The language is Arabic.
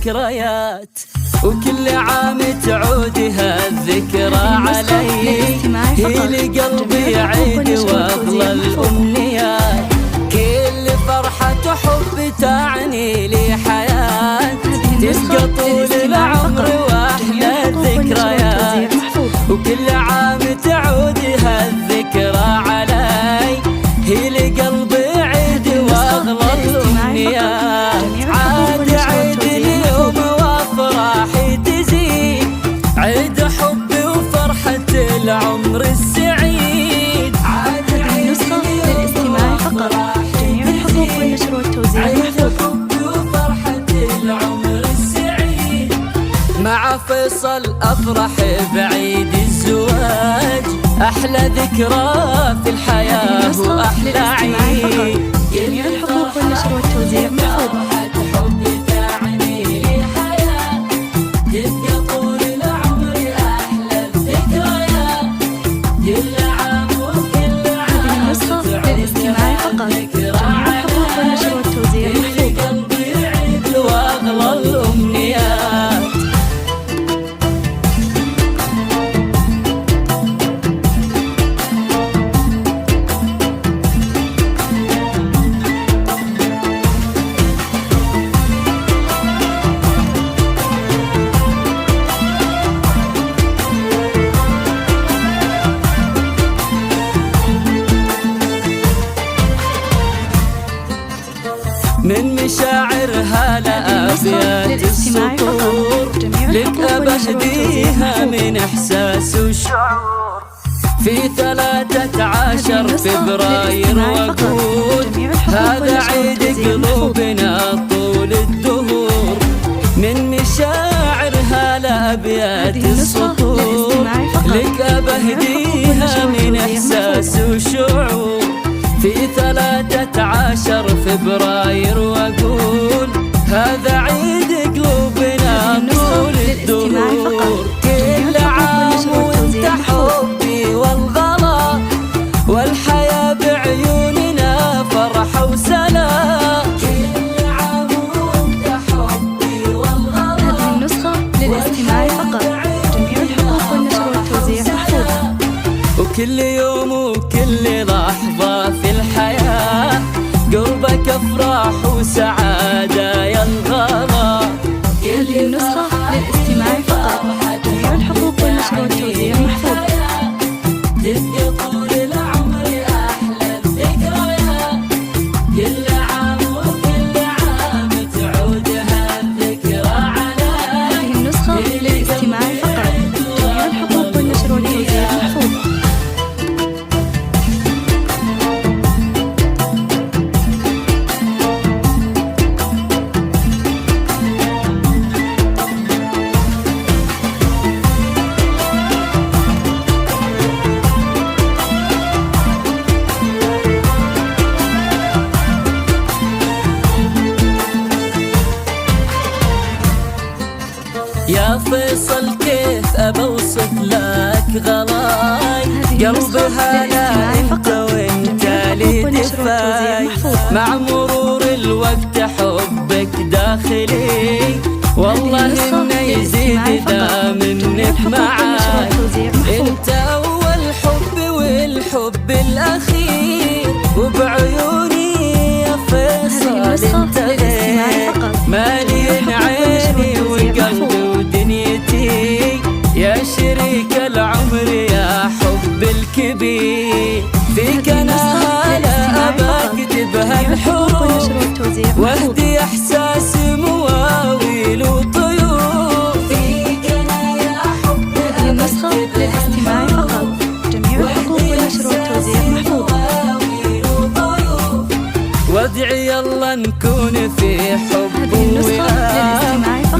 الذكريات، وكل عام تعود هالذكرى علي، هي لقلبي عيد واغلى الأمنيات، كل فرحة حب تعني لي حياة، تبقى طول العمر واحلى الذكريات، وكل عام تعود هالذكرى علي، هي لقلبي عيد واغلى الأمنيات، عاد عيد اليوم وافراحي تزيد، عيد حبي وفرحة العمر السعيد، عاد عيد للاستماع فقط، جميع الحقوق والنشر والتوزيع محفوظ. مع فيصل أفرح بعيد الزواج، أحلى ذكرى في الحياة وأحلى عيد، جميع الحقوق والنشر والتوزيع محفوظ. من مشاعرها لأبيات السطور، لك أبهديها من إحساس وشعور، في 13 فبراير وأقول هذا عيد قلوبنا طول الدهور، من مشاعرها لأبيات السطور، لك أبهديها من إحساس وشعور، في 13 فبراير وأقول هذا عيد قلوبنا طول الدهور، كل عام وانت حبي والغلا، والحياة بعيوننا فرح وسلام، كل عام وانت حبي والغلا. هذه النسخة للاستماع فقط، جميع الحقوق والنشر والتوزيع محفوظ. وكل يوم وكل لحظة في الحياة، قربك أفراح وسعادة يا الغلا. هذه النسخة للاستماع فقط، جميع الحقوق والنشر والتوزيع محفوظ. تبقى طول العمر أحلى الذكريات، كل عام وكل عام تعود هالذكرى علي. هذه النسخة للاستماع فقط، جميع الحقوق والنشر والتوزيع محفوظ. يا فيصل كيف أبوصف لك غلاي، قلبها لا انت وانت لي دفاي، مع مرور الوقت حبك داخلي، والله انه يزيد دا منك معاي، انت اول حب والحب الاخير، وبعيوني يا فيصل انت غير، مالين عيني وقلبي ودنيتي، يا شريك العمر يا حب الكبير، فيك انا هلا بكتب هالحروف، واهدي احساس مواويل وطيور، فيك انا يا حب. هذه النسخة للاستماع فقط، جميع الحقوق والنشر والتوزيع محفوظ. وادعي يلا نكون في حب هذه النسخة للاستماع فقط.